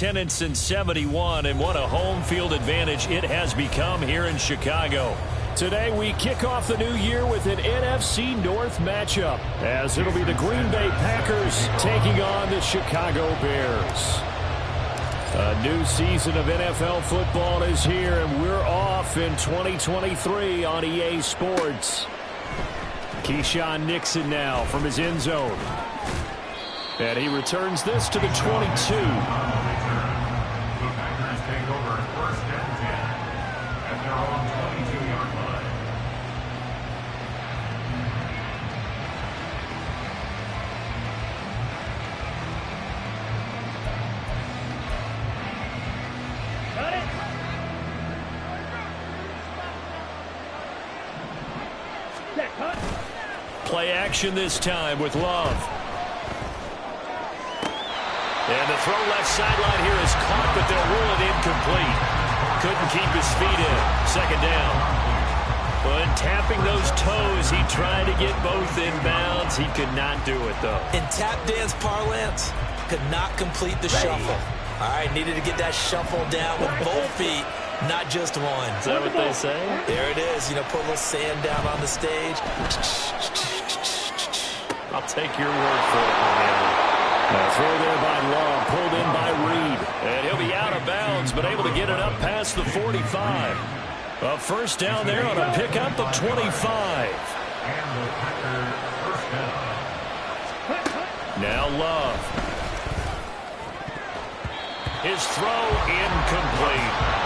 attendance in 71, and what a home field advantage it has become here in Chicago. Today, we kick off the new year with an NFC North matchup, as it'll be the Green Bay Packers taking on the Chicago Bears. A new season of NFL football is here, and we're off in 2023 on EA Sports. Keyshawn Nixon now from his end zone. And he returns this to the 22. Play action this time with Love. And the throw left sideline here is caught, but they'll rule it incomplete. Couldn't keep his feet in. Second down. But tapping those toes, he tried to get both inbounds. He could not do it, though. In tap dance parlance, could not complete the shuffle. All right, needed to get that shuffle down with both feet, not just one. Is that what they say? There it is. You know, put a little sand down on the stage. I'll take your word for it, man. Throw there by Love, pulled in by Reed. And he'll be out of bounds, but able to get it up past the 45. A first down there on a pickup of 25. Now Love. His throw incomplete.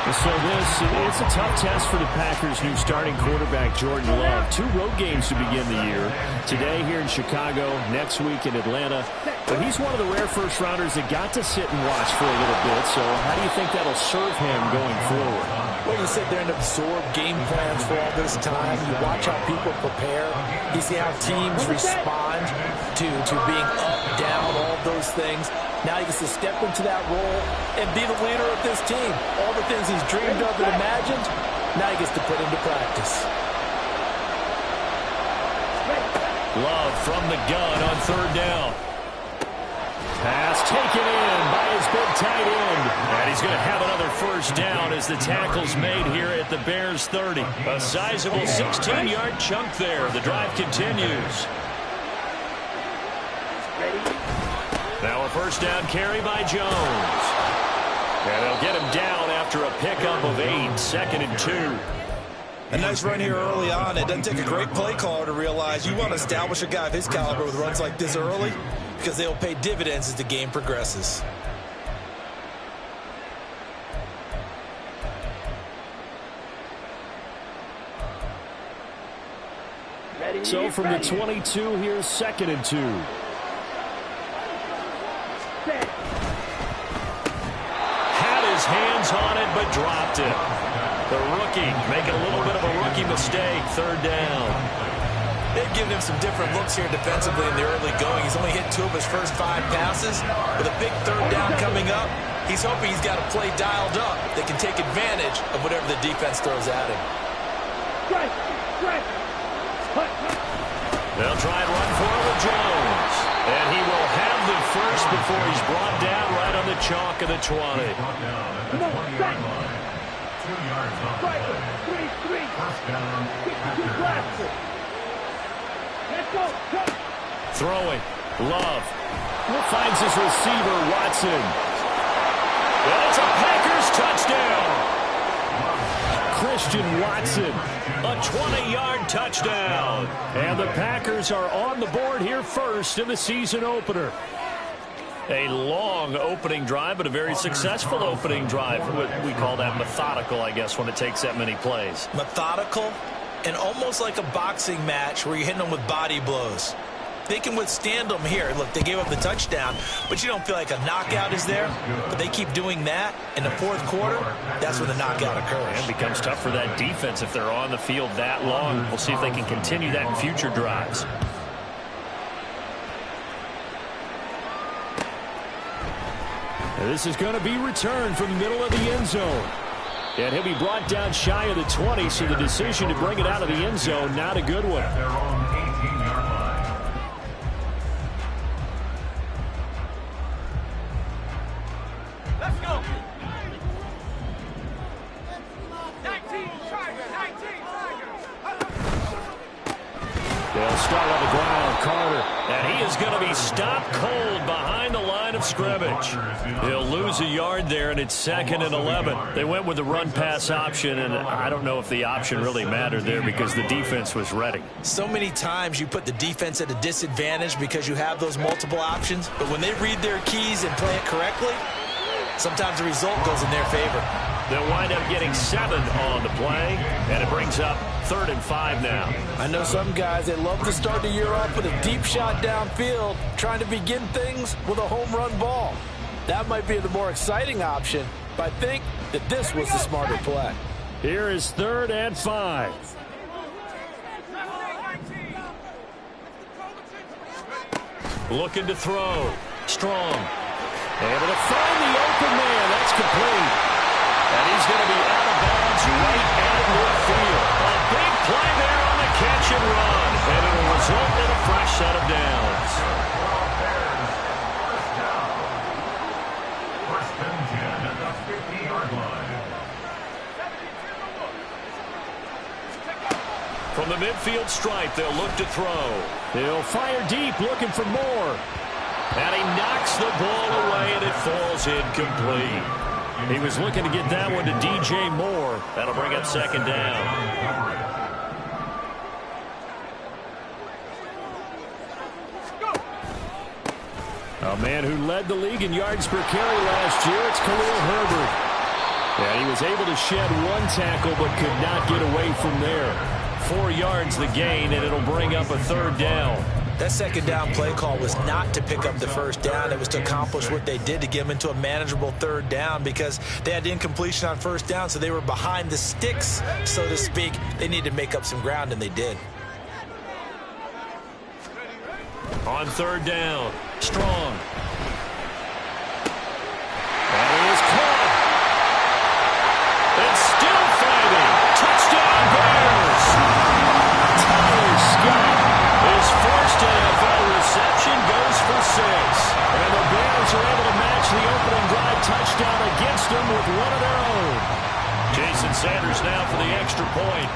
So it's a tough test for the Packers' new starting quarterback, Jordan Love. 2 road games to begin the year. Today here in Chicago, next week in Atlanta. But he's one of the rare first-rounders that got to sit and watch for a little bit. So how do you think that'll serve him going forward? Well, you sit there and absorb game plans for all this time. You watch how people prepare. You see how teams respond to being up, down, all those things. Now he gets to step into that role and be the leader of this team. All the things he's dreamed of and imagined, now he gets to put into practice. Love from the gun on third down. Pass taken in by his big tight end. And he's going to have another first down as the tackle's made here at the Bears' 30. A sizable 16-yard chunk there. The drive continues. Now a first down carry by Jones. And they'll get him down after a pickup of 8, 2nd and 2. A nice run here early on. It doesn't take a great play caller to realize you want to establish a guy of his caliber with runs like this early because they'll pay dividends as the game progresses. So from the 22, here's 2nd and 2. Had his hands on it, but dropped it. The rookie making a little bit of a rookie mistake. Third down. They've given him some different looks here defensively in the early going. He's only hit 2 of his first 5 passes. With a big third down coming up, he's hoping he's got a play dialed up that can take advantage of whatever the defense throws at him. They'll try and run for it with Jones. And he will have the first before he's brought down right on the chalk of the 20. Throwing. Love. Finds his receiver, Watson. And it's a Packers touchdown. Christian Watson, a 20-yard touchdown. And the Packers are on the board here first in the season opener. A long opening drive, but a very successful opening drive. We call that methodical, I guess, when it takes that many plays. Methodical and almost like a boxing match where you're hitting them with body blows. They can withstand them here. Look, they gave up the touchdown, but you don't feel like a knockout is there. But they keep doing that in the fourth quarter. That's when the knockout occurs. And it becomes tough for that defense if they're on the field that long. We'll see if they can continue that in future drives. And this is going to be returned from the middle of the end zone. And he'll be brought down shy of the 20, so the decision to bring it out of the end zone, not a good one. They'll start on the ground. Carter. And he is going to be stopped cold behind the line of scrimmage. He'll lose a yard there, and it's 2nd and 11. They went with the run-pass option, and I don't know if the option really mattered there because the defense was ready. So many times you put the defense at a disadvantage because you have those multiple options, but when they read their keys and play it correctly, sometimes the result goes in their favor. They'll wind up getting 7 on the play, and it brings up 3rd and 5 now. I know some guys, they love to start the year off with a deep shot downfield, trying to begin things with a home run ball. That might be the more exciting option, but I think that this was the smarter play. Here is 3rd and 5. Looking to throw. Strong. Able to find the open man. That's complete. And he's going to be out of bounds right at midfield. A big play there on the catch and run. And it will result in a fresh set of downs. First and 10 at the 50-yard line. From the midfield stripe, they'll look to throw. He'll fire deep, looking for more. And he knocks the ball away, and it falls incomplete. He was looking to get that one to DJ Moore. That'll bring up 2nd down. A man who led the league in yards per carry last year, it's Khalil Herbert. And he was able to shed 1 tackle but could not get away from there. 4 yards the gain, and it'll bring up a 3rd down. That 2nd down play call was not to pick up the 1st down. It was to accomplish what they did to get them into a manageable 3rd down because they had incompletion on 1st down, so they were behind the sticks, so to speak. They needed to make up some ground, and they did. On 3rd down, Strong. That is caught. It's still fighting. Touchdown, Bears. Tyler Scott. His first NFL reception goes for 6. And the Bears are able to match the opening drive touchdown against them with one of their own. Jason Sanders now for the extra point.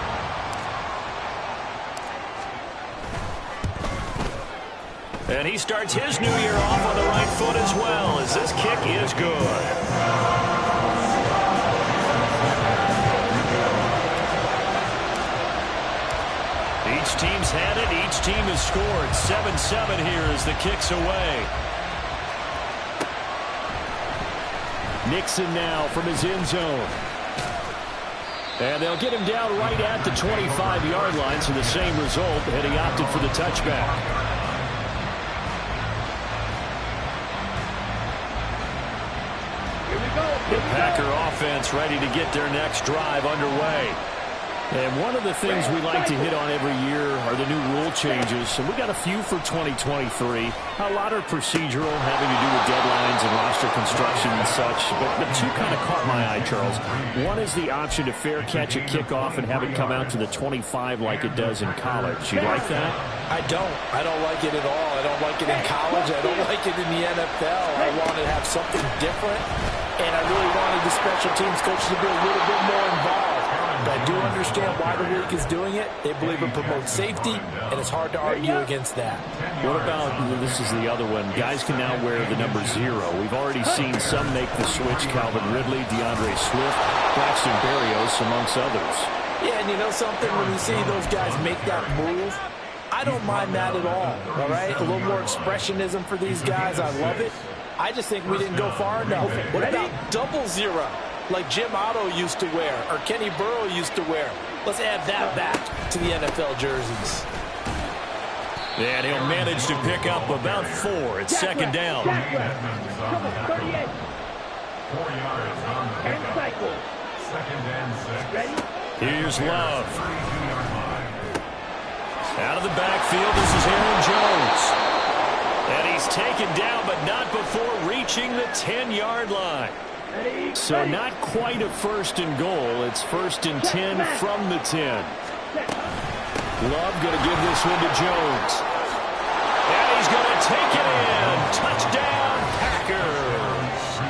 And he starts his new year off on the right foot as well, as this kick is good. Each team's had it. Each team has scored. 7-7 here as the kick's away. Nixon now from his end zone. And they'll get him down right at the 25-yard line, so the same result, and he opted for the touchback. The Packer offense ready to get their next drive underway. And one of the things we like to hit on every year are the new rule changes. And we got a few for 2023. A lot are procedural, having to do with deadlines and roster construction and such. But two kind of caught my eye, Charles. One is the option to fair catch a kickoff and have it come out to the 25 like it does in college. You like that? I don't. I don't like it at all. I don't like it in college. I don't like it in the NFL. I want to have something different. And I really wanted the special teams coach to be a little bit more involved. But I do understand why the league is doing it. They believe it promotes safety, and it's hard to argue against that. What about, this is the other one, guys can now wear the number 0. We've already seen some make the switch, Calvin Ridley, DeAndre Swift, Braxton Berrios, amongst others. Yeah, and you know something? When you see those guys make that move, I don't mind that at all right? A little more expressionism for these guys. I love it. I just think we didn't go far enough. What about double 0? Like Jim Otto used to wear, or Kenny Burrow used to wear. Let's add that back to the NFL jerseys. And he'll manage to pick up about 4. It's second down. 4 yards on the cycle. Second and 6. Here's Love. Out of the backfield, this is Aaron Jones. And he's taken down, but not before reaching the 10-yard line. So not quite a first and goal. It's first and 10 from the 10. Love going to give this one to Jones. And he's going to take it in. Touchdown, Packers.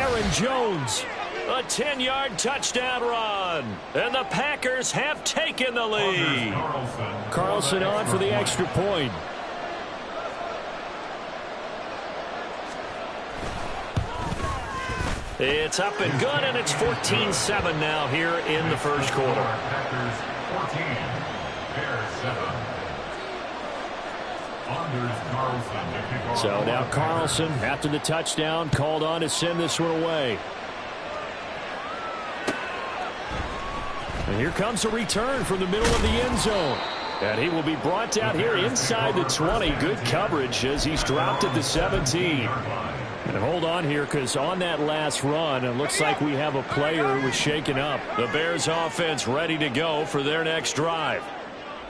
Aaron Jones. A 10-yard touchdown run. And the Packers have taken the lead. Carlson on for the extra point. It's up and good, and it's 14-7 now here in the first quarter. Packers 14, Bears 7. So now Carlson, after the touchdown, called on to send this one away. And here comes a return from the middle of the end zone. And he will be brought down here inside the 20. Good coverage as he's dropped at the 17. And hold on here, because on that last run, it looks like we have a player who was shaken up. The Bears offense ready to go for their next drive.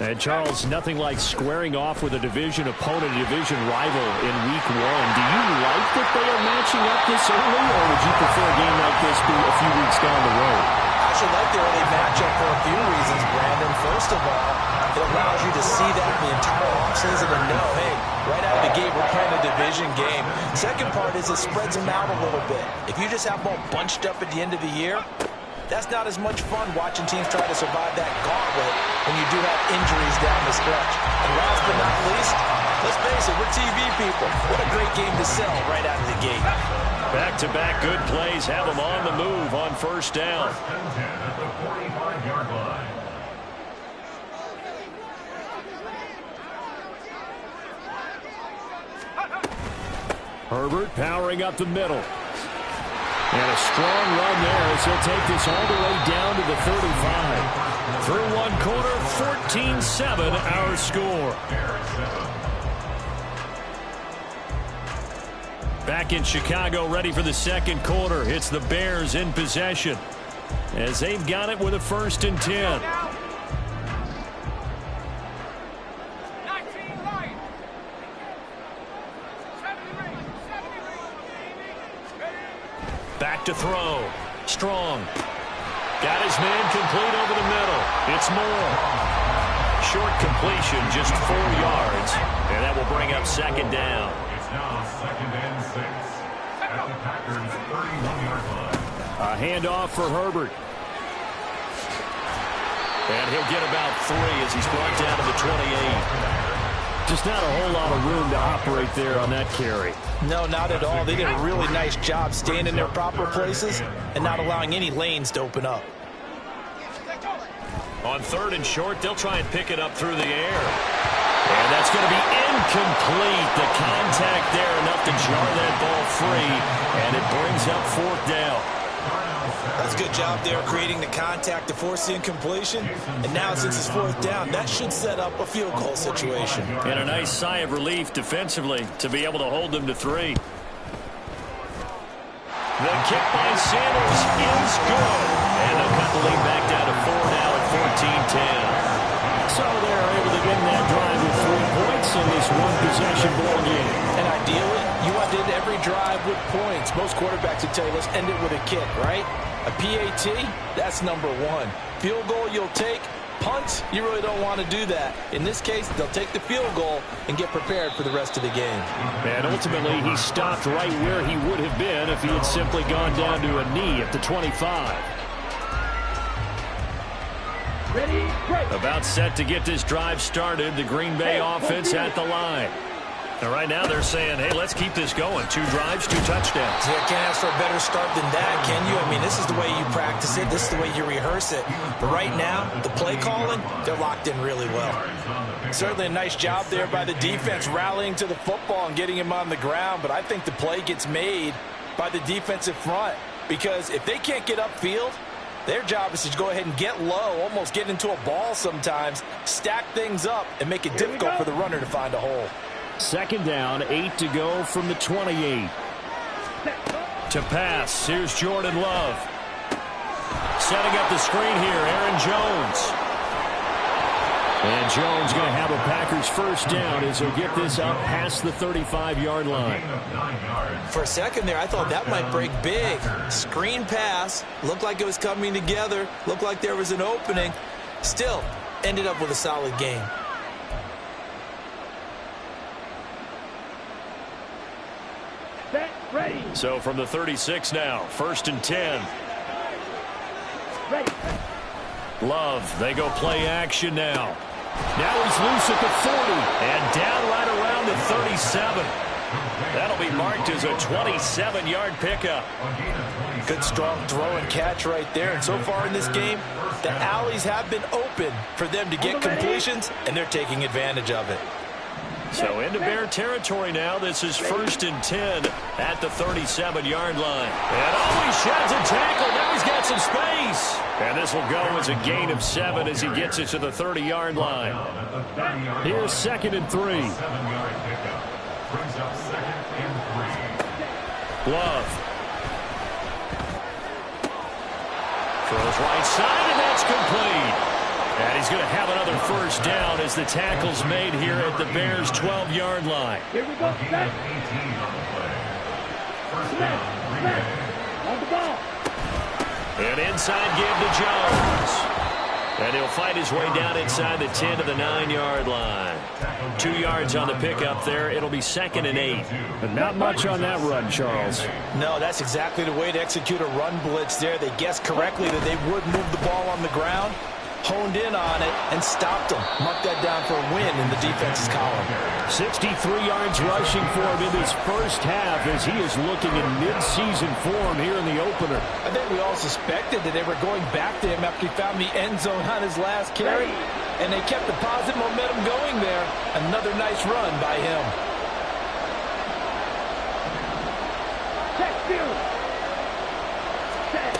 And Charles, nothing like squaring off with a division opponent, a division rival in week 1. Do you like that they are matching up this early, or would you prefer a game like this be a few weeks down the road? I should like the early matchup for a few reasons, Brandon. First of all, it allows you to see that the entire offseason and know, hey, right out of the gate, we're playing a division game. Second part is it spreads them out a little bit. If you just have them all bunched up at the end of the year, that's not as much fun watching teams try to survive that gauntlet when you do have injuries down the stretch. And last but not least, let's face it, we're TV people. What a great game to sell right out of the gate. Back-to-back good plays have them on the move on first down. First and 10 at the 45-yard line. Herbert powering up the middle. And a strong run there as he'll take this all the way down to the 35. Through one quarter, 14-7 our score. Back in Chicago, ready for the second quarter. It's the Bears in possession as they've got it with a 1st and 10. Back to throw. Strong. Got his man complete over the middle. It's Moore. Short completion, just 4 yards. And that will bring up second down. It's now 2nd and 6 at the Packers 31-yard line. A handoff for Herbert. And he'll get about 3 as he's brought down to the 28. Just not a whole lot of room to operate there on that carry. No, not at all. They did a really nice job staying in their proper places and not allowing any lanes to open up. On 3rd and short, they'll try and pick it up through the air. And that's going to be incomplete. The contact there enough to jar that ball free, and it brings up 4th down. That's a good job there creating the contact to force the incompletion. And now since it's 4th down, that should set up a field goal situation. And a nice sigh of relief defensively to be able to hold them to 3. The kick by Sanders is good. And they'll cut the lead back down to 4 now at 14-10. So they're able to get that drive with 3 points in this one-possession ball game. And ideally, you want to end every drive with points. Most quarterbacks would tell you, let's end it with a kick, right? A PAT, that's number 1. Field goal you'll take. Punt, you really don't want to do that. In this case, they'll take the field goal and get prepared for the rest of the game. And ultimately, he stopped right where he would have been if he had simply gone down to a knee at the 25. Ready, break. About set to get this drive started. The Green Bay offense at the line. And right now they're saying, hey, let's keep this going. 2 drives, 2 touchdowns. Yeah, can't ask for a better start than that, can you? I mean, this is the way you practice it. This is the way you rehearse it. But right now, the play calling, they're locked in really well. Certainly a nice job there by the defense rallying to the football and getting him on the ground. But I think the play gets made by the defensive front. Because if they can't get upfield, their job is to go ahead and get low, almost get into a ball sometimes, stack things up, and make it difficult for the runner to find a hole. 2nd down, 8 to go from the 28. To pass, here's Jordan Love. Setting up the screen here, Aaron Jones. And Jones going to have a Packers 1st down as he'll get this up past the 35-yard line. For a second there, I thought that might break big. Screen pass, looked like it was coming together, looked like there was an opening. Still, ended up with a solid game. Set, ready. So from the 36 now, 1st and 10. Ready. Love, they go play action now. Now he's loose at the 40 and down right around the 37. That'll be marked as a 27-yard pickup. Good strong throw and catch right there. And so far in this game, the alleys have been open for them to get completions, and they're taking advantage of it. So into Bear territory now. This is 1st and 10 at the 37-yard line. And he sheds a tackle. Now he's got some space. And this will go as a gain of 7 as he gets it to the 30-yard line. Here's 2nd and 3. 7-yard pickup. Brings up 2nd and 3. Love. Throws right side, and that's complete. And he's going to have another 1st down as the tackle's made here at the Bears' 12-yard line. Here we go. Set. 18 on the play. 1st down, Green Bay. On the ball. An inside give to Jones. And he'll fight his way down inside the 10 to the 9-yard line. 2 yards on the pickup there. It'll be 2nd and 8. But not much on that run, Charles. No, that's exactly the way to execute a run blitz there. They guessed correctly that they would move the ball on the ground, honed in on it, and stopped them. Mark that down for a win in the defense's column. 63 yards rushing for him in this first half as he is looking in mid-season form here in the opener. I think we all suspected that they were going back to him after he found the end zone on his last carry, and they kept the positive momentum going there. Another nice run by him. Check field. Set.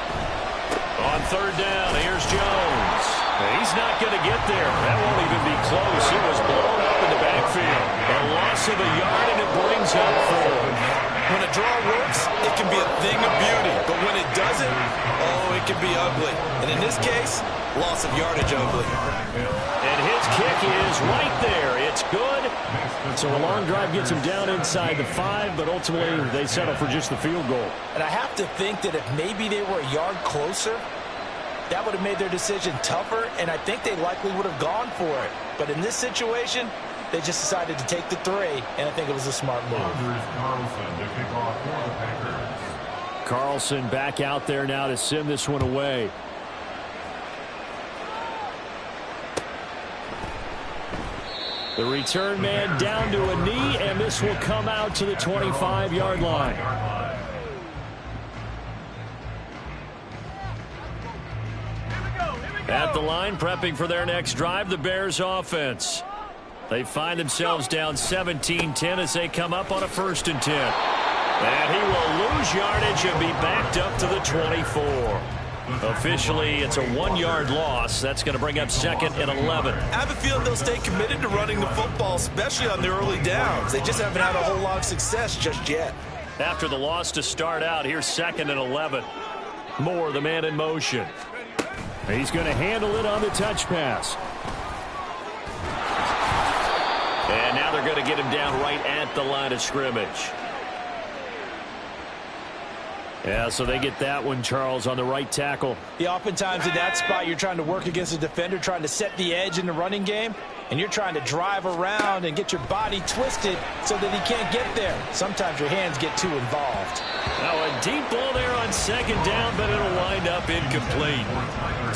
On 3rd down, here's Jones. He's not going to get there. That won't even be close. It was blown up in the backfield. A loss of a yard, and it brings up 4. When a draw works, it can be a thing of beauty. But when it doesn't, oh, it can be ugly. And in this case, loss of yardage ugly. And his kick is right there. It's good. So a long drive gets him down inside the 5, but ultimately they settle for just the field goal. And I have to think that if maybe they were a yard closer, that would have made their decision tougher, and I think they likely would have gone for it. But in this situation, they just decided to take the 3, and I think it was a smart move. Carlson to kick off for the Packers. Carlson back out there now to send this one away. The return man down to a knee, and this will come out to the 25-yard line. At the line, prepping for their next drive, the Bears offense. They find themselves down 17-10 as they come up on a 1st and 10. And he will lose yardage and be backed up to the 24. Officially, it's a 1-yard loss. That's going to bring up 2nd and 11. I have a feeling they'll stay committed to running the football, especially on their early downs. They just haven't had a whole lot of success just yet. After the loss to start out, here's 2nd and 11. Moore, the man in motion. He's going to handle it on the touch pass. And now they're going to get him down right at the line of scrimmage. Yeah, so they get that one, Charles, on the right tackle. Yeah, oftentimes in that spot, you're trying to work against a defender, trying to set the edge in the running game, and you're trying to drive around and get your body twisted so that he can't get there. Sometimes your hands get too involved. Now a deep ball there on 2nd down, but it'll wind up incomplete.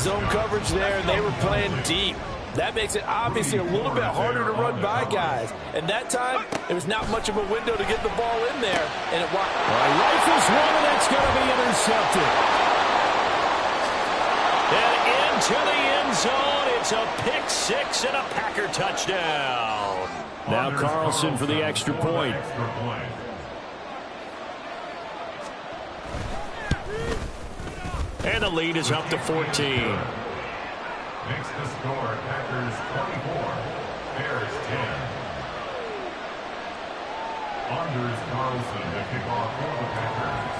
Zone coverage there, and they were playing deep. That makes it obviously a little bit harder to run by guys. And that time, there was not much of a window to get the ball in there. And it rifles one, and that's going to be intercepted. And into the end zone, it's a pick-6 and a Packer touchdown. Now Carlson for the extra point. And the lead is up to 14. Makes the score Packers 24, Bears 10. Anders Carlson to kick off for the Packers.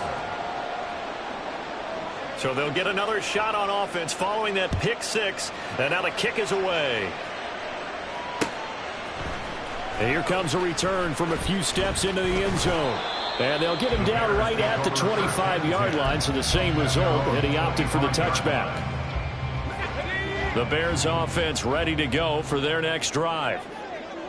So they'll get another shot on offense following that pick-6. And now the kick is away. And here comes a return from a few steps into the end zone. And they'll get him down right at the 25-yard line, so the same result, and he opted for the touchback. The Bears offense ready to go for their next drive.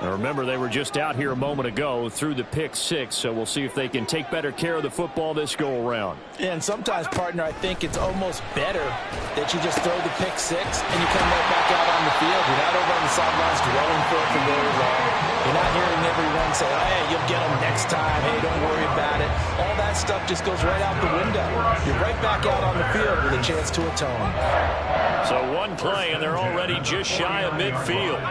Now remember, they were just out here a moment ago through the pick six, so we'll see if they can take better care of the football this go-around. Yeah, and sometimes, partner, I think it's almost better that you just throw the pick six and you come right back out on the field. You're not over on the sidelines dwelling for it for very long. You're not hearing everyone say, oh, hey, you'll get them next time. Hey, don't worry about it. All that stuff just goes right out the window. You're right back out on the field with a chance to atone. So one play, and they're already just shy of midfield.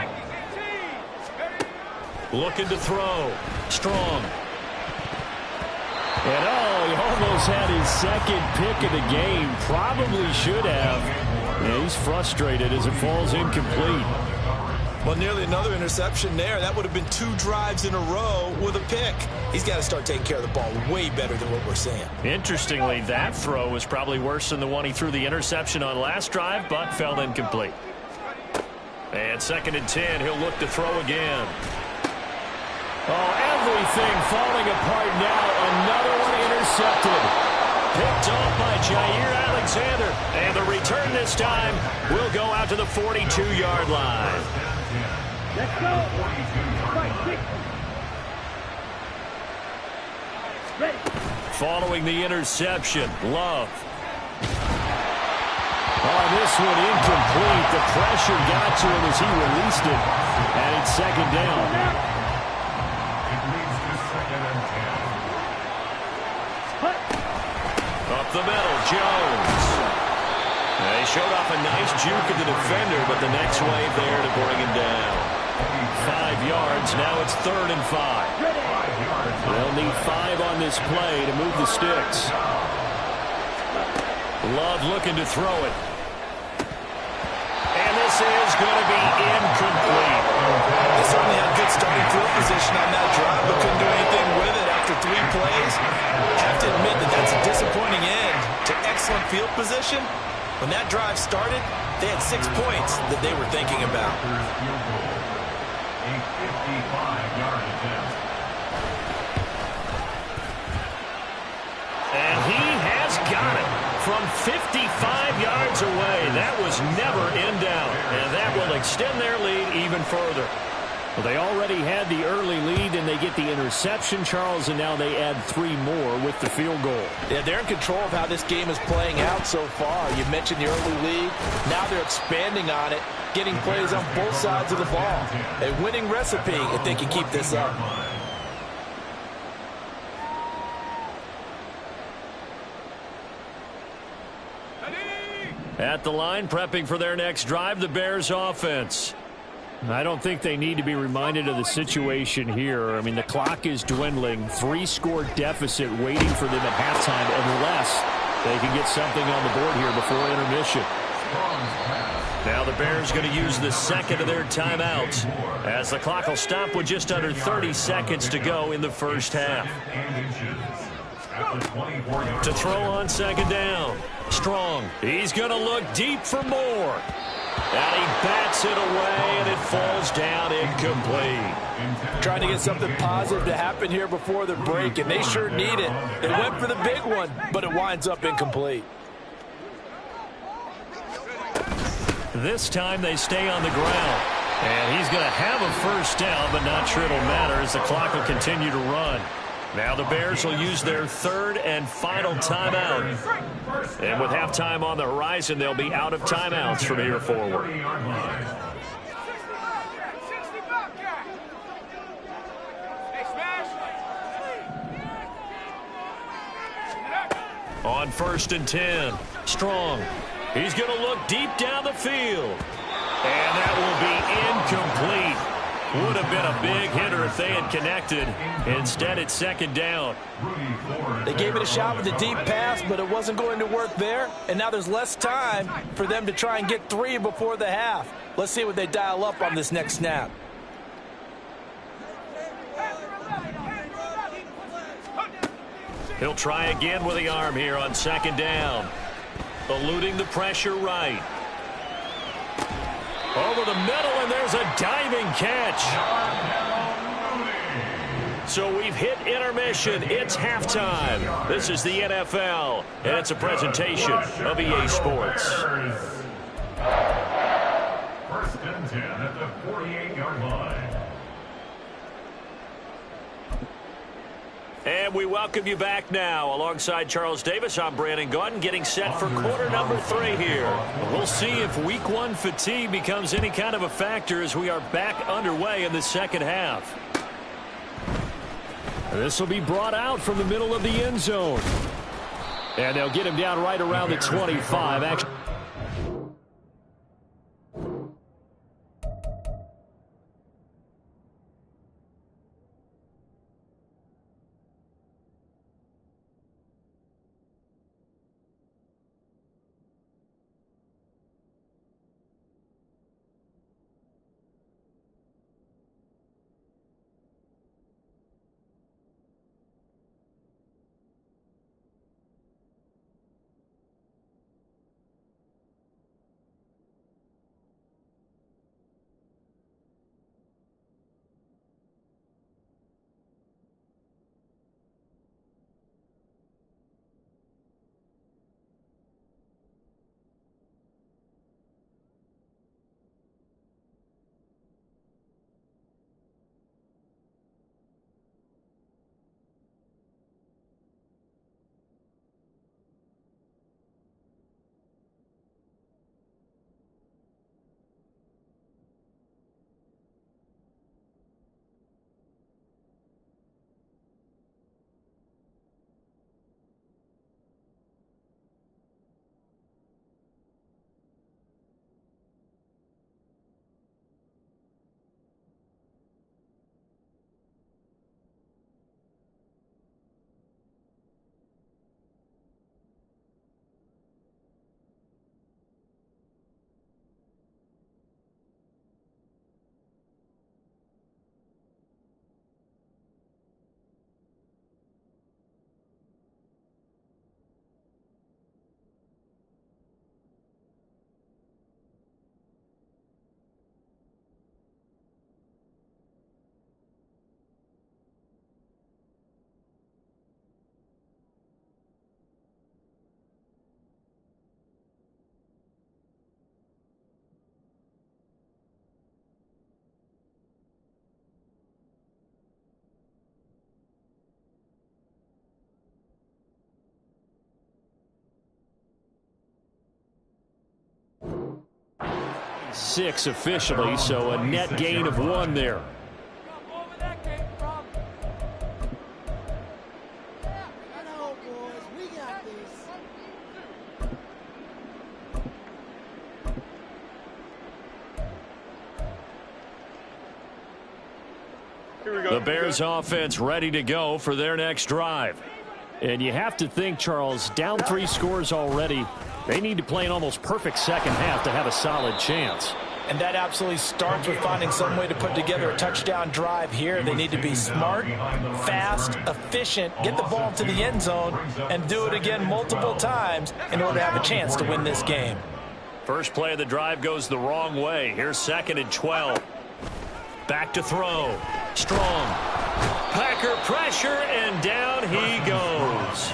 Looking to throw. Strong. And he almost had his second pick of the game. Probably should have. And he's frustrated as it falls incomplete. Well, nearly another interception there. That would have been 2 drives in a row with a pick. He's got to start taking care of the ball way better than what we're seeing. Interestingly, that throw was probably worse than the one he threw the interception on last drive, but fell incomplete. And 2nd and 10, he'll look to throw again. Oh, everything falling apart now. Another one intercepted. Picked off by Jair Alexander. And the return this time will go out to the 42-yard line. Let's go. Fight, 6. Ready. Following the interception, Love. Oh, this one incomplete. The pressure got to him as he released it. And it's 2nd down. Up the middle, Jones. They showed off a nice juke of the defender, but the next wave there to bring him down. 5 yards. Now it's 3rd and 5. They'll need 5 on this play to move the sticks. Love looking to throw it. And this is going to be incomplete. They certainly had good starting field position on that drive, but couldn't do anything with it after 3 plays. I have to admit that that's a disappointing end to excellent field position. When that drive started, they had 6 points that they were thinking about. A 55-yard attempt. And he has got it from 55 yards away. That was never in doubt, and that will extend their lead even further. Well, they already had the early lead, and they get the interception, Charles, and now they add 3 more with the field goal. Yeah, they're in control of how this game is playing out so far. You mentioned the early lead. Now they're expanding on it, getting plays on both sides of the ball. A winning recipe if they can keep this up. At the line, prepping for their next drive, the Bears offense. I don't think they need to be reminded of the situation here. I mean, the clock is dwindling. 3-score deficit waiting for them at halftime unless they can get something on the board here before intermission. Now the Bears going to use the 2nd of their timeouts as the clock will stop with just under 30 seconds to go in the first half. To throw on 2nd down. Strong. He's going to look deep for more. And he bats it away, and it falls down incomplete. Trying to get something positive to happen here before the break, and they sure need it. They went for the big one, but it winds up incomplete. This time they stay on the ground. And he's going to have a first down, but not sure it'll matter as the clock will continue to run. Now the Bears will use their 3rd and final timeout. And with halftime on the horizon, they'll be out of timeouts from here forward. On 1st and 10, Strong. He's going to look deep down the field. And that will be incomplete. Would have been a big hitter if they had connected. Instead, it's 2nd down. They gave it a shot with the deep pass, but it wasn't going to work there. And now there's less time for them to try and get 3 before the half. Let's see what they dial up on this next snap. He'll try again with the arm here on 2nd down. Eluding the pressure right. Over the middle, and there's a diving catch. So we've hit intermission. It's halftime. This is the NFL, and it's a presentation of EA Sports. 1st and 10 at the 48-yard line. And we welcome you back now. Alongside Charles Davis, I'm Brandon Gaudin, getting set for quarter number 3 here. We'll see if week 1 fatigue becomes any kind of a factor as we are back underway in the second half. This will be brought out from the middle of the end zone. And they'll get him down right around the 25. Actually, six officially, so a net gain of 1 there. The Bears offense ready to go for their next drive. And you have to think, Charles, down 3 scores already. They need to play an almost perfect second half to have a solid chance. And that absolutely starts with finding some way to put together a touchdown drive here. They need to be smart, fast, efficient, get the ball to the end zone, and do it again multiple times in order to have a chance to win this game. First play of the drive goes the wrong way. Here's 2nd and 12. Back to throw. Strong. Packer pressure, and down he goes.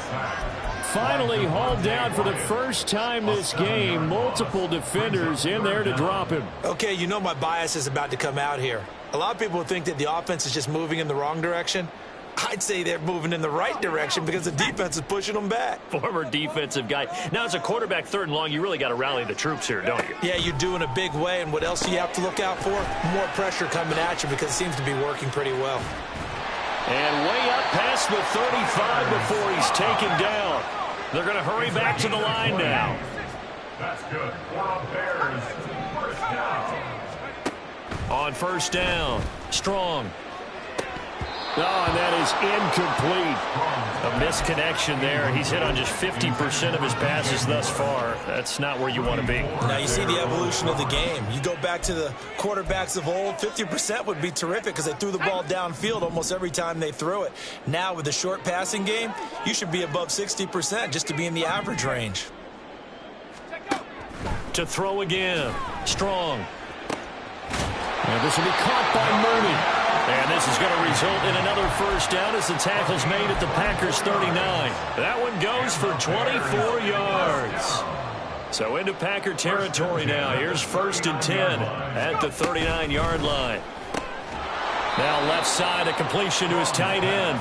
Finally hauled down for the first time this game. Multiple defenders in there to drop him. Okay, you know my bias is about to come out here. A lot of people think that the offense is just moving in the wrong direction. I'd say they're moving in the right direction because the defense is pushing them back. Former defensive guy. Now, as a quarterback 3rd and long, you really got to rally the troops here, don't you? Yeah, you do in a big way. And what else do you have to look out for? More pressure coming at you because it seems to be working pretty well. And way up past the 35 before he's taken down. They're going to hurry back to the line now. That's good. For the Bears, first down. On first down, Strong. Oh, and that is incomplete. A misconnection there. He's hit on just 50% of his passes thus far. That's not where you want to be. Now you see the evolution of the game. You go back to the quarterbacks of old, 50% would be terrific because they threw the ball downfield almost every time they threw it. Now with the short passing game, you should be above 60% just to be in the average range. To throw again. Strong. And this will be caught by Mooney. And this is going to result in another first down as the tackle's made at the Packers' 39. That one goes for 24 yards. So into Packer territory now. Here's 1st and 10 at the 39-yard line. Now left side, a completion to his tight end.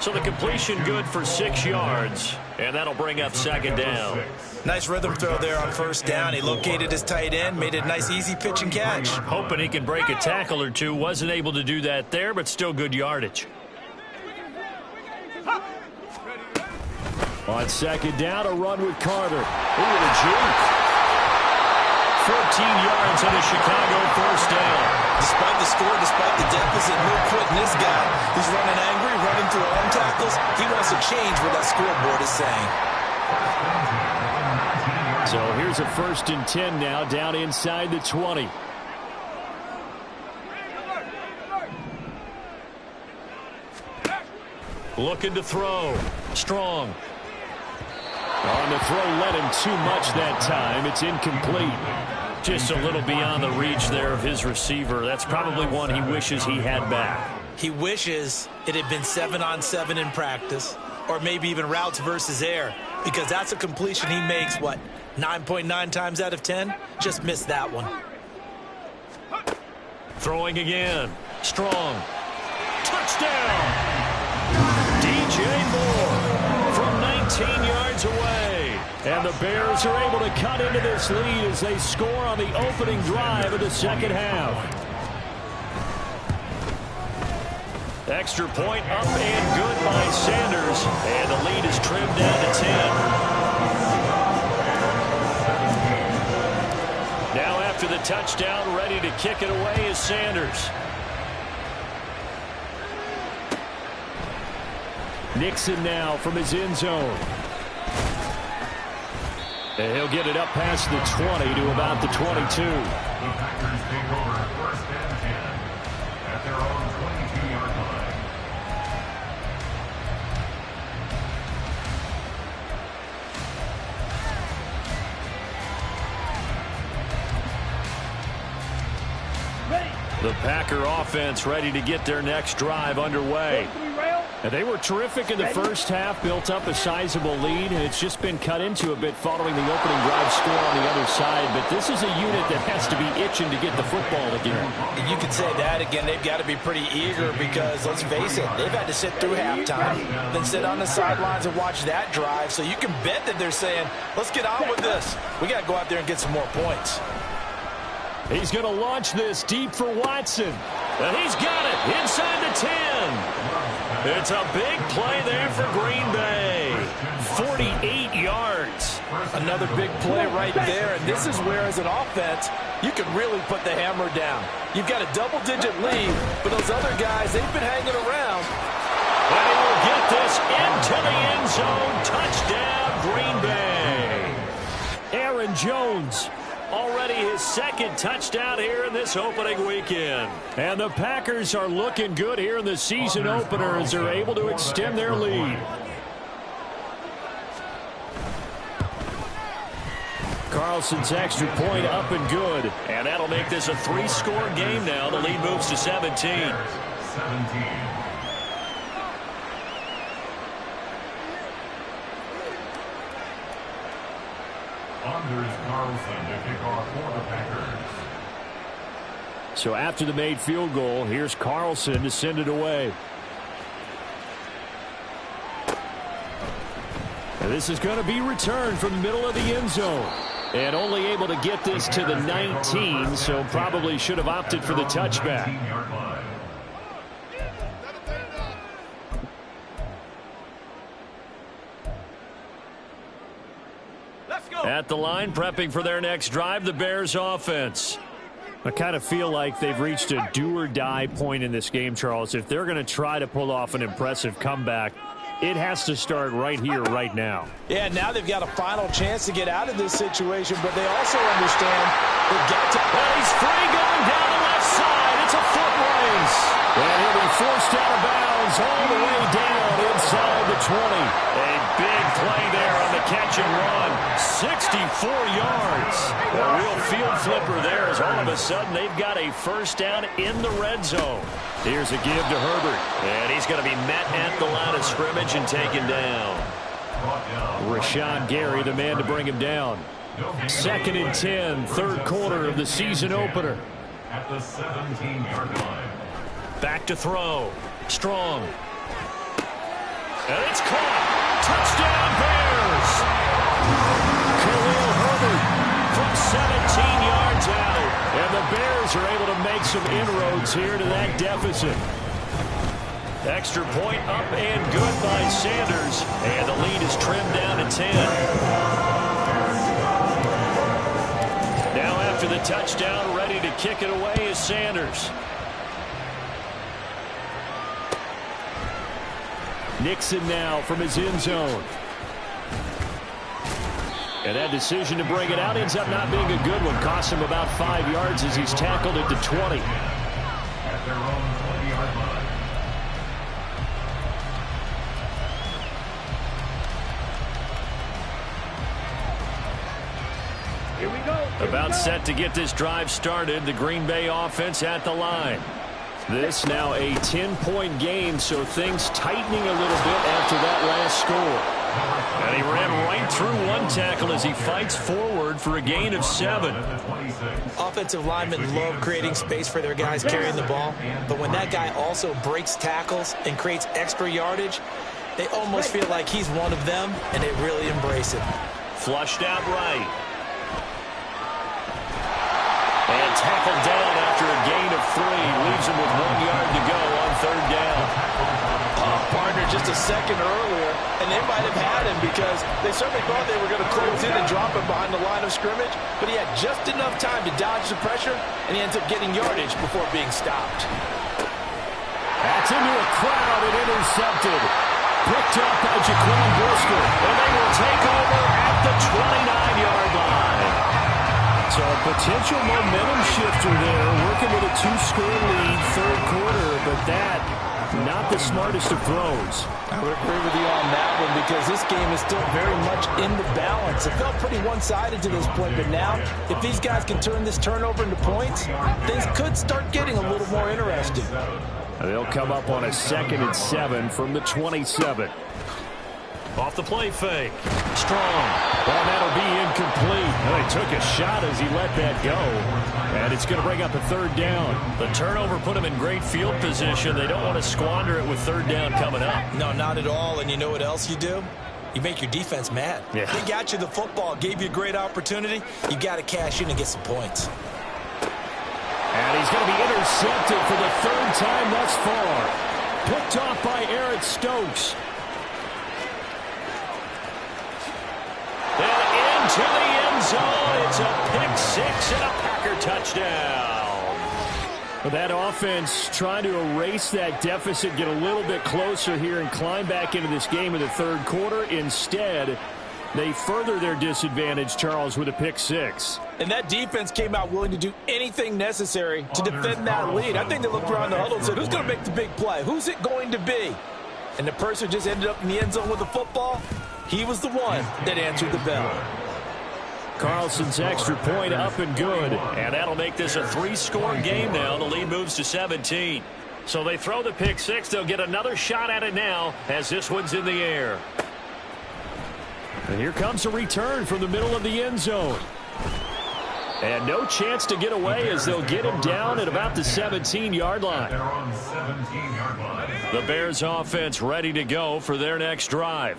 So the completion good for 6 yards, and that'll bring up second down. Nice rhythm throw there on first down. He located his tight end, made it a nice easy pitch and catch. Hoping he can break a tackle or two. Wasn't able to do that there, but still good yardage. On second down, a run with Carter. Ooh, a juke. 14 yards on a Chicago first down. Despite the score, despite the deficit, no quitting this guy. He's running angry, running through arm tackles. He wants to change what that scoreboard is saying. So here's a 1st and 10 now, down inside the 20. Looking to throw. Strong. On the throw, led him too much that time. It's incomplete. Just a little beyond the reach there of his receiver. That's probably one he wishes he had back. He wishes it had been 7-on-7 in practice, or maybe even routes versus air, because that's a completion he makes, 9.9 times out of 10? Just missed that one. Throwing again. Strong. Touchdown! DJ Moore from 19 yards away. And the Bears are able to cut into this lead as they score on the opening drive of the second half. Extra point up and good by Sanders. And the lead is trimmed down to 10. Now after the touchdown, ready to kick it away is Sanders. Nixon now from his end zone. And he'll get it up past the 20 to about the 22. The Packers take over 1st and 10 at their own 22-yard line. The Packer offense ready to get their next drive underway. And they were terrific in the first half, built up a sizable lead, and it's just been cut into a bit following the opening drive score on the other side. But this is a unit that has to be itching to get the football again. You could say that again. They've got to be pretty eager because, let's face it, they've had to sit through halftime, then sit on the sidelines and watch that drive. So you can bet that they're saying, let's get on with this. We got to go out there and get some more points. He's going to launch this deep for Watson. And he's got it inside the 10. It's a big play there for Green Bay. 48 yards. Another big play right there. And this is where, as an offense, you can really put the hammer down. You've got a double-digit lead, but those other guys, they've been hanging around. And he will get this into the end zone. Touchdown, Green Bay. Aaron Jones. Already his second touchdown here in this opening weekend. And the Packers are looking good here in the season opener as they're able to extend their lead. Carlson's extra point up and good. And that'll make this a 3-score game now. The lead moves to 17. 17. Anders Carlson to kick off for the Packers. So after the made field goal, here's Carlson to send it away. And this is going to be returned from the middle of the end zone. And only able to get this to the 19, so probably should have opted for the touchback. At the line, prepping for their next drive, the Bears offense. I kind of feel like they've reached a do-or-die point in this game, Charles. If they're going to try to pull off an impressive comeback, it has to start right here, right now. Yeah, now they've got a final chance to get out of this situation, but they also understand they've got to... And he's free going down the left side. It's a foot race. And he'll be forced out of bounds all the way down inside the 20. A big play there on the catch and run. 64 yards. A real field flipper there as all of a sudden they've got a first down in the red zone. Here's a give to Herbert. And he's going to be met at the line of scrimmage and taken down. Rashawn Gary, the man to bring him down. 2nd and 10, third quarter of the season opener. At the 17-yard line. Back to throw. Strong. And it's caught. Touchdown, Bears. Khalil Herbert from 17 yards out. And the Bears are able to make some inroads here to that deficit. Extra point up and good by Sanders. And the lead is trimmed down to 10. Now after the touchdown, ready to kick it away is Sanders. Nixon now from his end zone. And that decision to bring it out ends up not being a good one. Cost him about 5 yards as he's tackled it to 20. At their own 20-yard line. Here we go. About set to get this drive started. The Green Bay offense at the line. This now a 10-point game, so things tightening a little bit after that last score. And he ran right through one tackle as he fights forward for a gain of 7. Offensive linemen love creating space for their guys carrying the ball, but when that guy also breaks tackles and creates extra yardage, they almost feel like he's one of them, and they really embrace it. Flushed out right. And tackled down after a gain of 3. Leaves him with 1 yard to go on third down. Partner just a second earlier, and they might have had him because they certainly thought they were going to close in and drop him behind the line of scrimmage, but he had just enough time to dodge the pressure, and he ends up getting yardage before being stopped. That's into a crowd and intercepted. Picked up by Jaquan Brisker, and they will take over at the 29-yard line. So a potential momentum shifter there, working with a 2-score lead, third quarter, but that, not the smartest of throws. I would agree with you on that one because this game is still very much in the balance. It felt pretty one-sided to this point, but now, if these guys can turn this turnover into points, things could start getting a little more interesting. They'll come up on a 2nd and 7 from the 27. Off the play fake. Strong. Well, that'll be incomplete. Well, he took a shot as he let that go. And it's going to bring up a third down. The turnover put him in great field position. They don't want to squander it with third down coming up. No, not at all. And you know what else you do? You make your defense mad. Yeah. They got you the football, gave you a great opportunity. You got to cash in and get some points. And he's going to be intercepted for the third time thus far. Picked off by Eric Stokes. And into the end zone. It's a pick 6 and a Packer touchdown. But that offense trying to erase that deficit, get a little bit closer here and climb back into this game in the third quarter. Instead, they further their disadvantage, Charles, with a pick 6. And that defense came out willing to do anything necessary to defend that lead. I think they looked around the huddle and said, who's going to make the big play? Who's it going to be? And the person just ended up in the end zone with the football. He was the one that answered the bell. Carlson's extra point up and good. And that'll make this a 3-score game now. The lead moves to 17. So they throw the pick 6. They'll get another shot at it now as this one's in the air. And here comes a return from the middle of the end zone. And no chance to get away as they'll get him down at about the 17-yard line. They're on 17-yard line. The Bears offense ready to go for their next drive.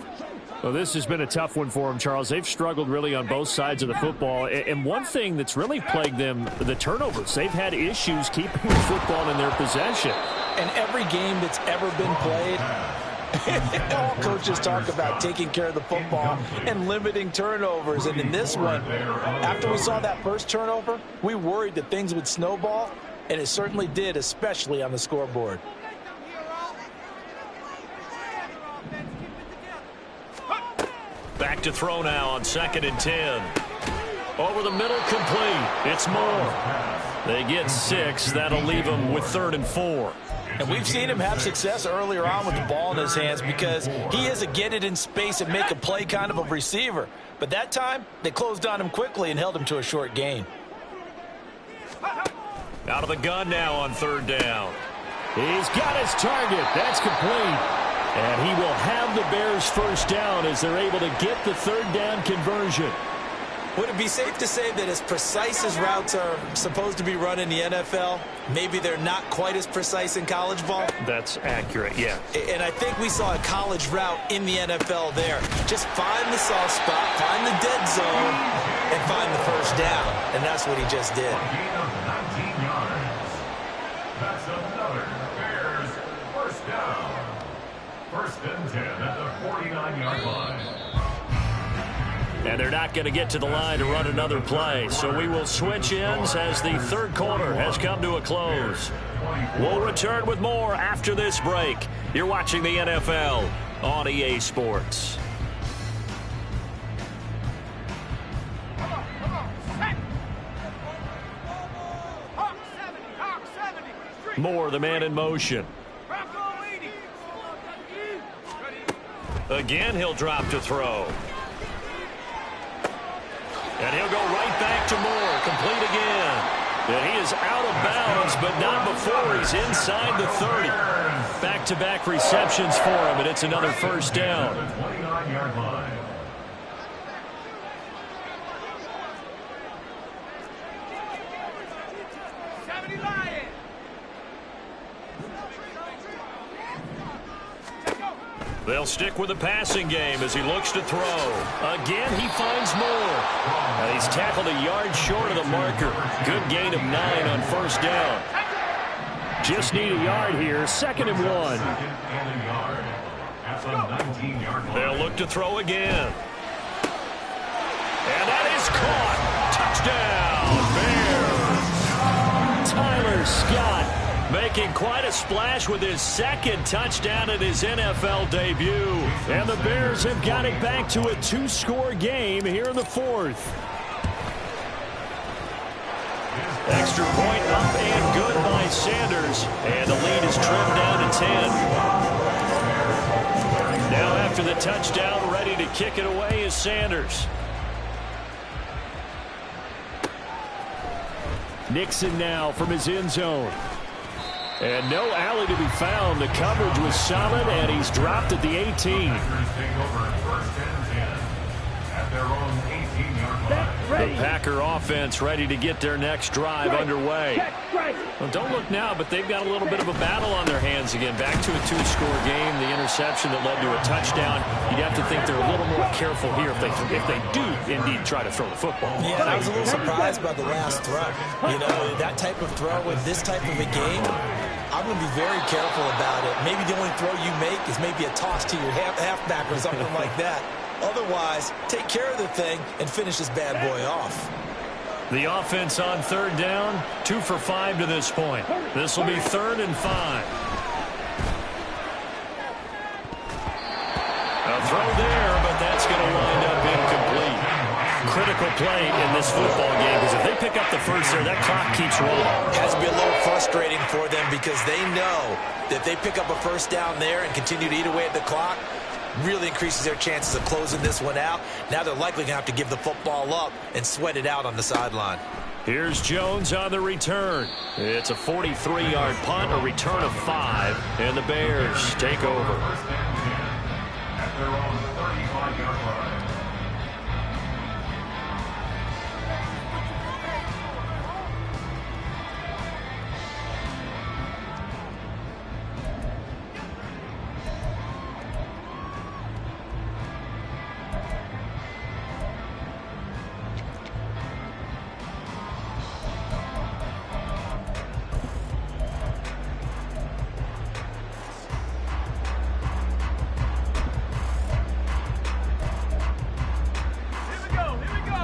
Well, this has been a tough one for them, Charles. They've struggled really on both sides of the football. And one thing that's really plagued them, the turnovers. They've had issues keeping the football in their possession. And every game that's ever been played, all coaches talk about taking care of the football and limiting turnovers. And in this one, after we saw that first turnover, we worried that things would snowball, and it certainly did, especially on the scoreboard. Back to throw now on 2nd and 10. Over the middle, complete. It's Moore. They get 6. That'll leave them with 3rd and 4. And we've seen him have success earlier on with the ball in his hands because he is a get it in space and make a play kind of a receiver. But that time, they closed on him quickly and held him to a short gain. Out of the gun now on 3rd down. He's got his target. That's complete. And he will have the Bears first down as they're able to get the 3rd down conversion. Would it be safe to say that as precise as routes are supposed to be run in the NFL, maybe they're not quite as precise in college ball? That's accurate, yeah. And I think we saw a college route in the NFL there. Just find the soft spot, find the dead zone, and find the first down. And that's what he just did. A gain of 19 yards. That's another Bears first down. First and 10 at the 49-yard line. And they're not going to get to the line to run another play. So we will switch ends as the third quarter has come to a close. We'll return with more after this break. You're watching the NFL on EA Sports. Moore, the man in motion. Again, he'll drop to throw. And he'll go right back to Moore, complete again. And he is out of bounds, but not before he's inside the 30. Back-to-back receptions for him, and it's another first down. 29-yard line. They'll stick with the passing game as he looks to throw. Again, he finds Moore. And he's tackled a yard short of the marker. Good gain of 9 on first down. Just need a yard here. Second and 1. Second and a yard at the 19-yard line. They'll look to throw again. And that is caught. Touchdown, Bears. Tyler Scott making quite a splash with his second touchdown in his NFL debut. And the Bears have got it back to a 2-score game here in the fourth. Extra point up and good by Sanders. And the lead is trimmed down to 10. Now after the touchdown, ready to kick it away is Sanders. Nixon now from his end zone. And no alley to be found. The coverage was solid, and he's dropped at the 18. Take over first and 10 at their own 18-yard line. The Packer offense ready to get their next drive underway. Well, don't look now, but they've got a little bit of a battle on their hands again. Back to a 2-score game. The interception that led to a touchdown. You'd have to think they're a little more careful here if they do indeed try to throw the football. Yeah, I was a little surprised by the last throw. You know, that type of throw with this type of a game, I'm going to be very careful about it. Maybe the only throw you make is maybe a toss to your halfback or something like that. Otherwise, take care of the thing and finish this bad boy off. The offense on third down, 2 for 5 to this point. This will be 3rd and 5. A throw there, but that's going to wind up incomplete. Critical play in this football game, because if they pick up the first there, that clock keeps rolling. Has to be a little frustrating for them because they know that if they pick up a first down there and continue to eat away at the clock, really increases their chances of closing this one out. Now they're likely going to have to give the football up and sweat it out on the sideline. Here's Jones on the return. It's a 43-yard punt, a return of 5, and the Bears take over. First and 10 at their own 35-yard line.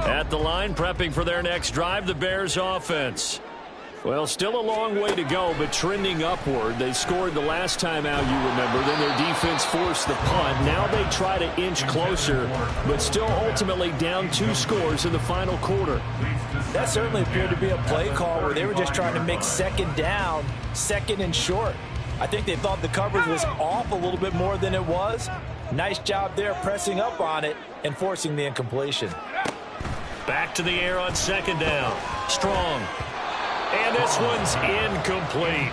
At the line, prepping for their next drive, the Bears offense. Well, still a long way to go, but trending upward. They scored the last time out, you remember. Then their defense forced the punt. Now they try to inch closer, but still ultimately down 2 scores in the final quarter. That certainly appeared to be a play call where they were just trying to make second down, second and short. I think they thought the coverage was off a little bit more than it was. Nice job there pressing up on it and forcing the incompletion. Back to the air on second down. Strong. And this one's incomplete.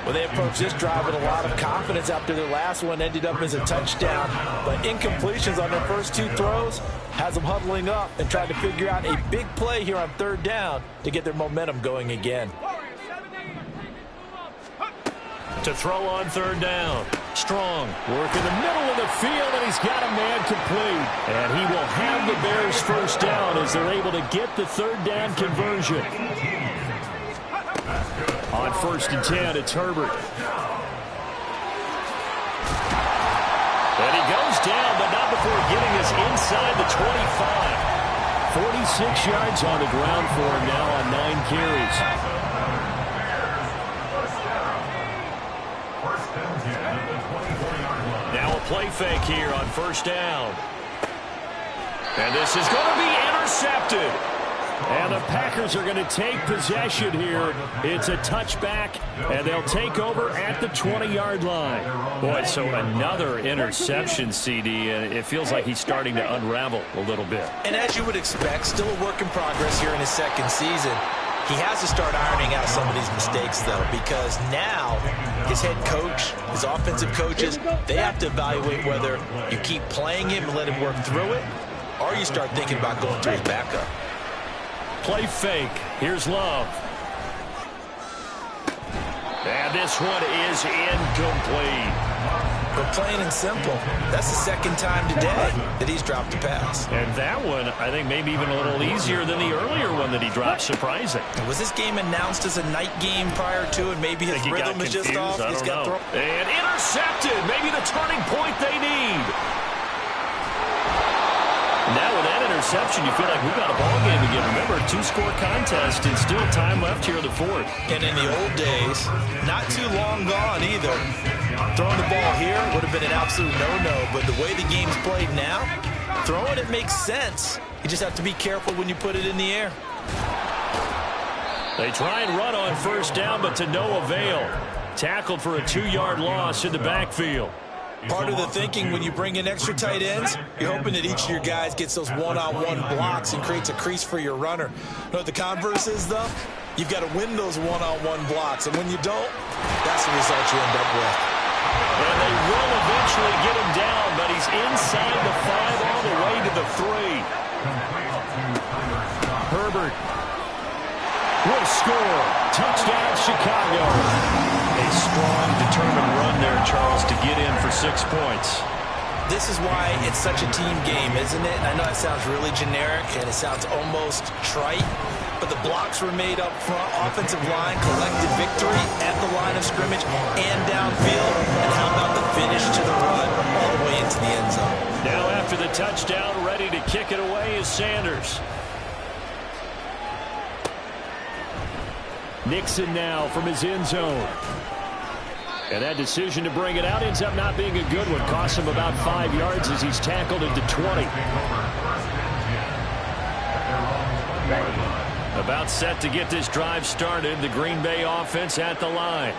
Well, they approached this drive with a lot of confidence after their last one ended up as a touchdown. But incompletions on their first two throws has them huddling up and trying to figure out a big play here on third down to get their momentum going again. To throw on third down. Strong. Work in the middle of the field, and he's got a man complete. And he will have the Bears first down as they're able to get the third down conversion. On 1st and 10, it's Herbert. And he goes down, but not before getting us inside the 25. 46 yards on the ground for him now on 9 carries. Now a play fake here on 1st down. And this is going to be intercepted. And the Packers are going to take possession here. It's a touchback, and they'll take over at the 20-yard line. Boy, so another interception, CD, and it feels like he's starting to unravel a little bit. And as you would expect, still a work in progress here in his second season. He has to start ironing out some of these mistakes, though, because now his head coach, his offensive coaches, they have to evaluate whether you keep playing him and let him work through it, or you start thinking about going to his backup. Play fake. Here's Love. And this one is incomplete. But plain and simple, that's the second time today that he's dropped a pass. And that one, I think, maybe even a little easier than the earlier one that he dropped. Surprising. Was this game announced as a night game prior to, and maybe his rhythm is just off? I don't know. And intercepted. Maybe the turning point they need. Now with that interception, you feel like we got a ball game again. Remember, 2-score contest and still time left here in the 4th. And in the old days, not too long gone either. Throwing the ball here would have been an absolute no-no, but the way the game's played now, throwing it makes sense. You just have to be careful when you put it in the air. They try and run on 1st down, but to no avail. Tackled for a 2-yard loss in the backfield. Part of the thinking when you bring in extra tight ends, you're hoping that each of your guys gets those one-on-one blocks and creates a crease for your runner. You know what the converse is, though? You've got to win those one-on-one blocks, and when you don't, that's the result you end up with. And they will eventually get him down, but he's inside the 5 all the way to the 3. Herbert will score. Touchdown, Chicago. A strong, determined run there, Charles, to get in for 6 points. This is why it's such a team game, isn't it? And I know it sounds really generic, and it sounds almost trite, but the blocks were made up front. Offensive line collected victory at the line of scrimmage and downfield. And how about the finish to the run all the way into the end zone? Now after the touchdown, ready to kick it away is Sanders. Nixon now from his end zone. And that decision to bring it out ends up not being a good one. Costs him about 5 yards as he's tackled into 20. About set to get this drive started. The Green Bay offense at the line.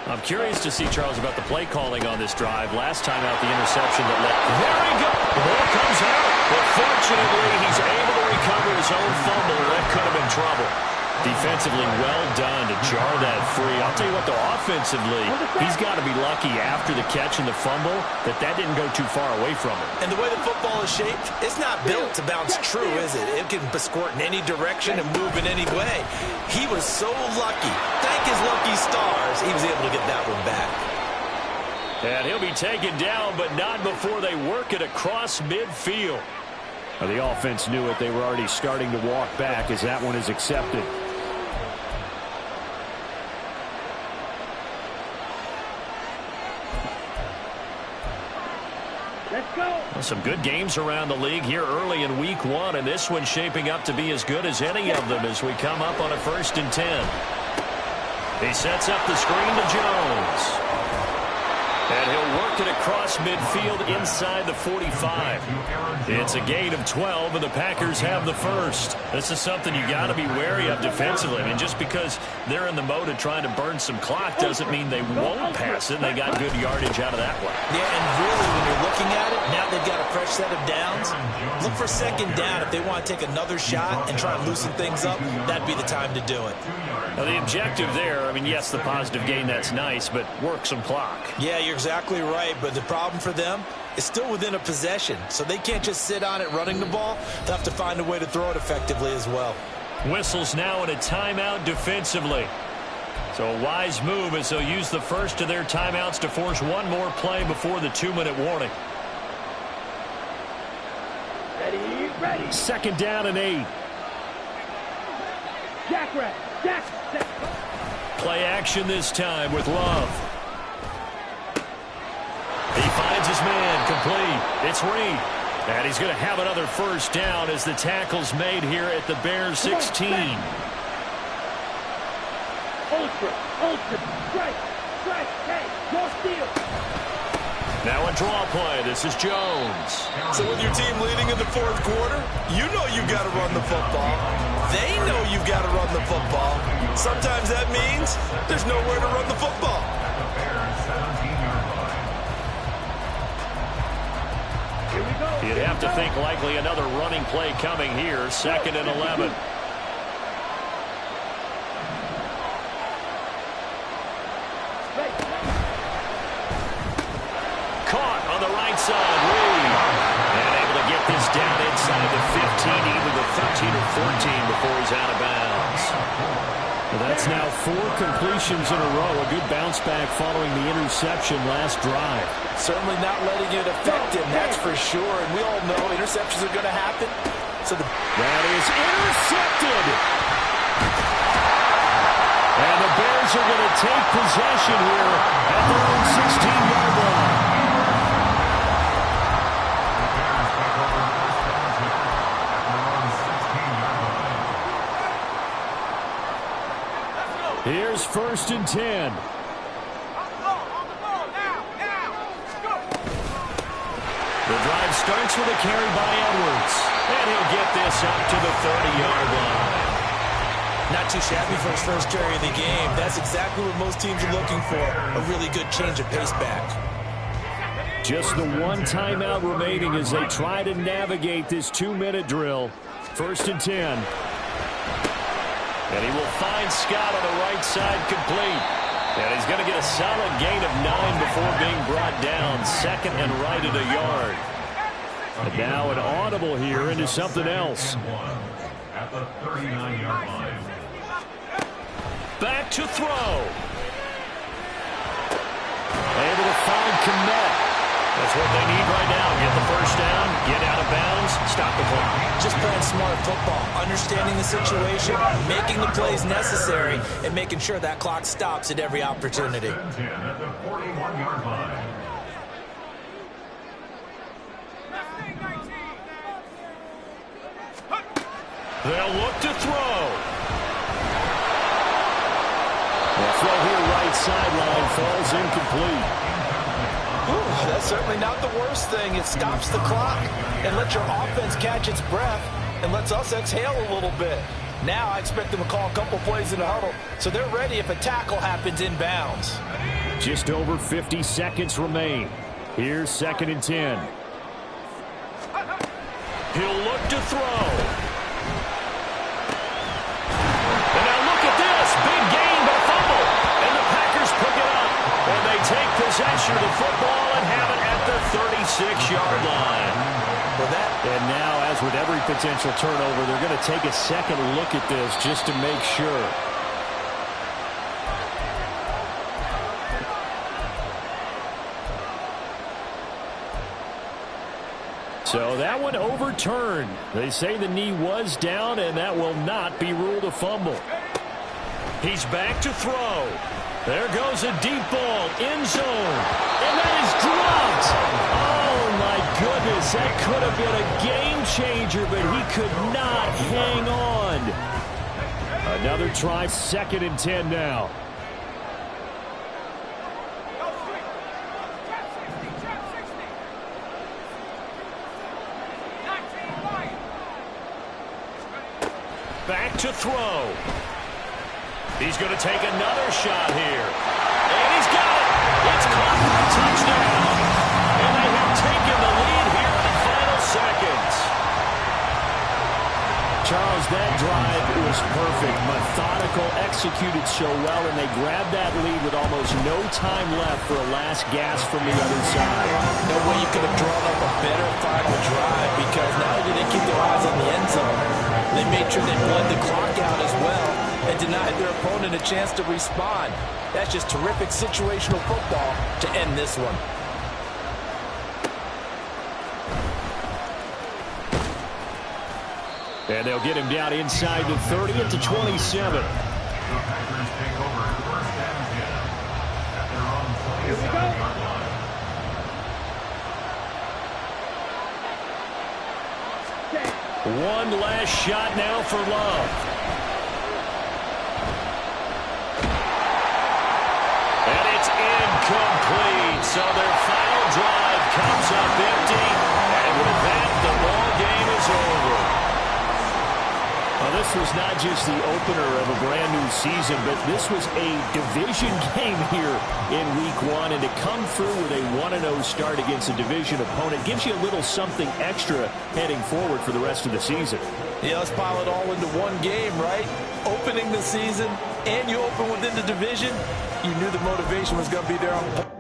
I'm curious to see, Charles, about the play calling on this drive. Last time out, the interception that led. There he goes. The ball comes out. But fortunately, he's able to recover his own fumble. That could have been trouble. Defensively, well done to jar that free. I'll tell you what, though, offensively, he's got to be lucky after the catch and the fumble that didn't go too far away from him. And the way the football is shaped, it's not built to bounce true, is it? It can squirt in any direction and move in any way. He was so lucky. Thank his lucky stars, he was able to get that one back. And he'll be taken down, but not before they work it across midfield. Well, the offense knew it. They were already starting to walk back as that one is accepted. Let's go. Well, some good games around the league here early in week 1, and this one's shaping up to be as good as any of them as we come up on a 1st and 10. He sets up the screen to Jones. And he'll work it across midfield inside the 45. It's a gain of 12, and the Packers have the first. This is something you got to be wary of defensively. I mean, just because they're in the mode of trying to burn some clock doesn't mean they won't pass it. They got good yardage out of that one. Yeah, and really, when you're looking at it, now they've got a fresh set of downs. Look for second down. If they want to take another shot and try and loosen things up, that'd be the time to do it. Now, the objective there, I mean, yes, the positive gain, that's nice, but work some clock. Yeah, you're exactly right, but the problem for them is still within a possession, so they can't just sit on it running the ball. They'll have to find a way to throw it effectively as well. Whistles now in a timeout defensively. So a wise move as they'll use the first of their timeouts to force one more play before the 2-minute warning. Ready. Second down and 8. Jack. Play action this time with Love. He finds his man, complete. It's Reed. And he's going to have another first down as the tackle's made here at the Bears 16. Ultra, strike, hey, your steal. Now a draw play. This is Jones. So with your team leading in the fourth quarter, you know you've got to run the football. They know you've got to run the football. Sometimes that means there's nowhere to run the football. You'd have to think likely another running play coming here. Second and 11. Caught on the right side. Reed. And able to get this down inside the 15, either the 13 or 14 before he's out of bounds. Well, that's now 4 completions in a row. A good bounce back following the interception last drive. Certainly not letting it affect him, that's for sure. And we all know interceptions are going to happen. So that is intercepted. And the Bears are going to take possession here at their own 16-yard line. Here's first and 10. The drive starts with a carry by Edwards. And he'll get this up to the 30-yard line. Not too shabby for his first carry of the game. That's exactly what most teams are looking for. A really good change of pace back. Just the one timeout remaining as they try to navigate this 2-minute drill. First and 10. And he will find Scott on the right side complete. And he's going to get a solid gain of 9 before being brought down. Second and right at a yard. And now an audible here into something else. At the 39-yard line. Back to throw. Able to find Kmet. That's what they need right now. Get the first down, get out of bounds, stop the clock. Just playing smart football, understanding the situation, making the plays necessary, and making sure that clock stops at every opportunity. At the 41-yard line. They'll look to throw. The throw here right sideline falls incomplete. Ooh, that's certainly not the worst thing. It stops the clock and lets your offense catch its breath and lets us exhale a little bit. Now I expect them to call a couple plays in the huddle so they're ready if a tackle happens in bounds. Just over 50 seconds remain. Here's second and 10. He'll look to throw. And now look at this. Big gain but fumble. And the Packers pick it up. And they take possession of the football and have it at the 36-yard line. And now, as with every potential turnover, they're going to take a second look at this just to make sure. So that one overturned. They say the knee was down, and that will not be ruled a fumble. He's back to throw. There goes a deep ball, end zone, and that is dropped. Oh, my goodness, that could have been a game changer, but he could not hang on. Another try, second and 10 now. Back to throw. He's going to take another shot here. And he's got it. It's caught for a touchdown. And they have taken the lead here in the final seconds. Charles, that drive was perfect. Methodical, executed so well, and they grabbed that lead with almost no time left for a last gasp from the other side. No way you could have drawn up a better final drive, because not only did they keep their eyes on the end zone, they made sure they bled the clock out as well and denied their opponent a chance to respond. That's just terrific situational football to end this one. And they'll get him down inside the 30 at the 27. The Packers take over first and 10 at their own 27-yard line. One last shot now for Love. And it's incomplete. So their final drive comes up empty. And with that, the ball game is over. Well, this was not just the opener of a brand new season, but this was a division game here in week one. And to come through with a 1-0 start against a division opponent gives you a little something extra heading forward for the rest of the season. Yeah, let's pile it all into one game, right? Opening the season, and you open within the division. You knew the motivation was going to be there on